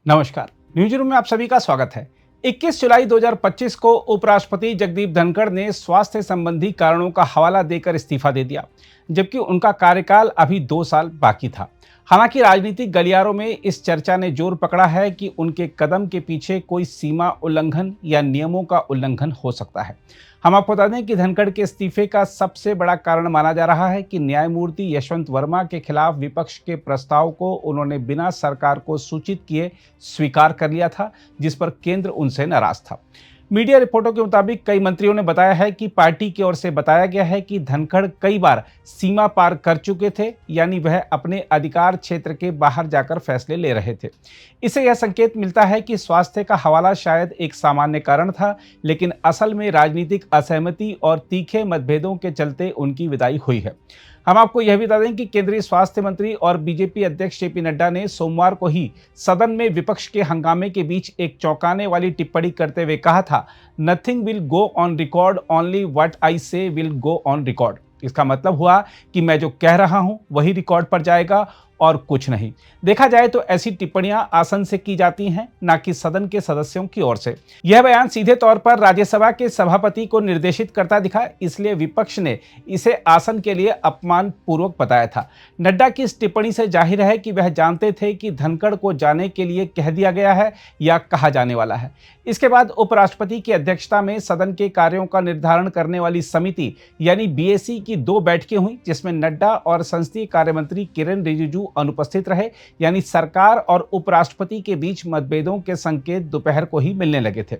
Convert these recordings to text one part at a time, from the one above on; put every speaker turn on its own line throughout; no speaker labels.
नमस्कार, news room में आप सभी का स्वागत है। 21 जुलाई 2025 को उपराष्ट्रपति जगदीप धनखड़ ने स्वास्थ्य संबंधी कारणों का हवाला देकर इस्तीफा दे दिया, जबकि उनका कार्यकाल अभी 2 साल बाकी था। हालांकि राजनीतिक गलियारों में इस चर्चा ने जोर पकड़ा है कि उनके कदम के पीछे कोई सीमा उल्लंघन या नियमों का उल्लंघन हो सकता है। हम आपको बता दें कि धनखड़ के इस्तीफे का सबसे बड़ा कारण माना जा रहा है कि न्यायमूर्ति यशवंत वर्मा के खिलाफ विपक्ष के प्रस्ताव को उन्होंने बिना सरकार को सूचित किए स्वीकार कर लिया था, जिस पर केंद्र उनसे नाराज था। मीडिया रिपोर्टों के मुताबिक कई मंत्रियों ने बताया है कि पार्टी की ओर से बताया गया है कि धनखड़ कई बार सीमा पार कर चुके थे, यानी वह अपने अधिकार क्षेत्र के बाहर जाकर फैसले ले रहे थे। इससे यह संकेत मिलता है कि स्वास्थ्य का हवाला शायद एक सामान्य कारण था, लेकिन असल में राजनीतिक असहमति और तीखे मतभेदों के चलते उनकी विदाई हुई है। हम आपको यह भी बता दें कि केंद्रीय स्वास्थ्य मंत्री और बीजेपी अध्यक्ष जेपी नड्डा ने सोमवार को ही सदन में विपक्ष के हंगामे के बीच एक चौंकाने वाली टिप्पणी करते हुए कहा था, nothing will go on record, only what I से विल गो ऑन रिकॉर्ड। इसका मतलब हुआ कि मैं जो कह रहा हूं वही रिकॉर्ड पर जाएगा और कुछ नहीं। देखा जाए तो ऐसी टिप्पणियां आसन से की जाती हैं, ना कि सदन के सदस्यों की ओर से। यह बयान सीधे तौर पर राज्यसभा के सभापति को निर्देशित करता दिखा, इसलिए विपक्ष ने इसे आसन के लिए अपमान पूर्वक बताया था। नड्डा की इस टिप्पणी से जाहिर है कि वह जानते थे कि धनखड़ को जाने के लिए कह दिया गया है या कहा जाने वाला है। इसके बाद उपराष्ट्रपति की अध्यक्षता में सदन के कार्यों का निर्धारण करने वाली समिति यानी बीएसी की 2 बैठकें हुई, जिसमें नड्डा और संसदीय कार्य मंत्री किरेन रिजिजू अनुपस्थित रहे। यानी सरकार और उपराष्ट्रपति के बीच मतभेदों के संकेत दोपहर को ही मिलने लगे थे।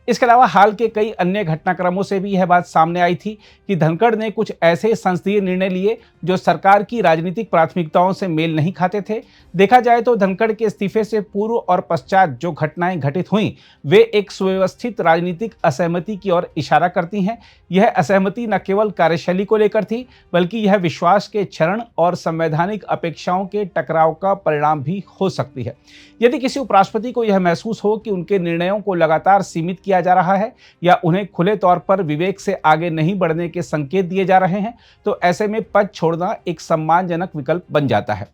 इसके अलावा हाल के कई अन्य घटनाक्रमों से भी यह बात सामने आई थी कि धनखड़ ने कुछ ऐसे संसदीय निर्णय लिए जो सरकार की राजनीतिक प्राथमिकताओं से मेल नहीं खाते थे। देखा जाए तो धनखड़ के इस्तीफे से पूर्व और पश्चात जो घटनाएं घटित हुईं, वे एक सुव्यवस्थित राजनीतिक असहमति की ओर इशारा करती हैं। यह असहमति न केवल कार्यशैली को लेकर थी, बल्कि यह विश्वास के क्षरण और संवैधानिक अपेक्षाओं के टकराव का परिणाम भी हो सकती है। यदि किसी उपराष्ट्रपति को यह महसूस हो कि उनके निर्णयों को लगातार सीमित किया जा रहा है या उन्हें खुले तौर पर विवेक से आगे नहीं बढ़ने के संकेत दिए जा रहे हैं, तो ऐसे में पद छोड़ना एक सम्मानजनक विकल्प बन जाता है।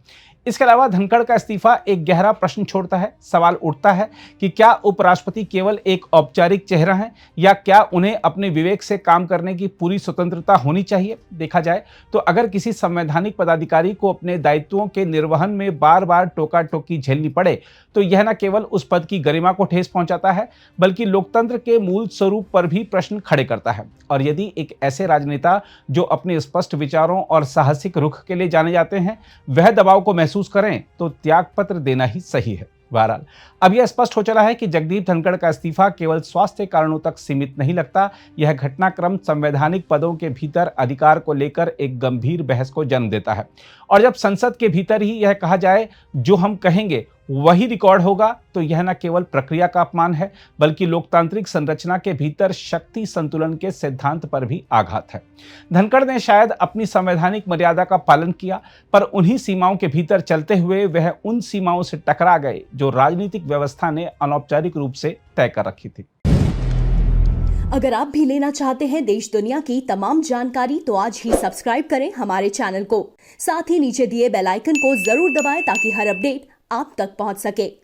इसके अलावा धनखड़ का इस्तीफा एक गहरा प्रश्न छोड़ता है। सवाल उठता है कि क्या उपराष्ट्रपति केवल एक औपचारिक चेहरा हैं या क्या उन्हें अपने विवेक से काम करने की पूरी स्वतंत्रता होनी चाहिए। देखा जाए तो अगर किसी संवैधानिक पदाधिकारी को अपने दायित्वों के निर्वहन में बार बार टोका टोकी झेलनी पड़े, तो यह न केवल उस पद की गरिमा को ठेस पहुंचाता है, बल्कि लोकतंत्र के मूल स्वरूप पर भी प्रश्न खड़े करता है। और यदि एक ऐसे राजनेता जो अपने स्पष्ट विचारों और साहसिक रुख के लिए जाने जाते हैं, वह दबाव को महसूस करें, तो त्यागपत्र देना ही सही है। बहरहाल अब यह स्पष्ट हो चला है कि जगदीप धनखड़ का इस्तीफा केवल स्वास्थ्य कारणों तक सीमित नहीं लगता। यह घटनाक्रम संवैधानिक पदों के भीतर अधिकार को लेकर एक गंभीर बहस को जन्म देता है। और जब संसद के भीतर ही यह कहा जाए जो हम कहेंगे वही रिकॉर्ड होगा, तो यह न केवल प्रक्रिया का अपमान है, बल्कि लोकतांत्रिक संरचना के भीतर शक्ति संतुलन के सिद्धांत पर भी आघात है। धनखड़ ने शायद अपनी संवैधानिक मर्यादा का पालन किया, पर उन्हीं सीमाओं के भीतर चलते हुए वह उन सीमाओं से टकरा गए जो राजनीतिक व्यवस्था ने अनौपचारिक रूप से तय कर रखी थी।
अगर आप भी लेना चाहते हैं देश दुनिया की तमाम जानकारी, तो आज ही सब्सक्राइब करें हमारे चैनल को। साथ ही नीचे दिए बेल आइकन को जरूर दबाएं ताकि हर अपडेट आप तक पहुंच सके।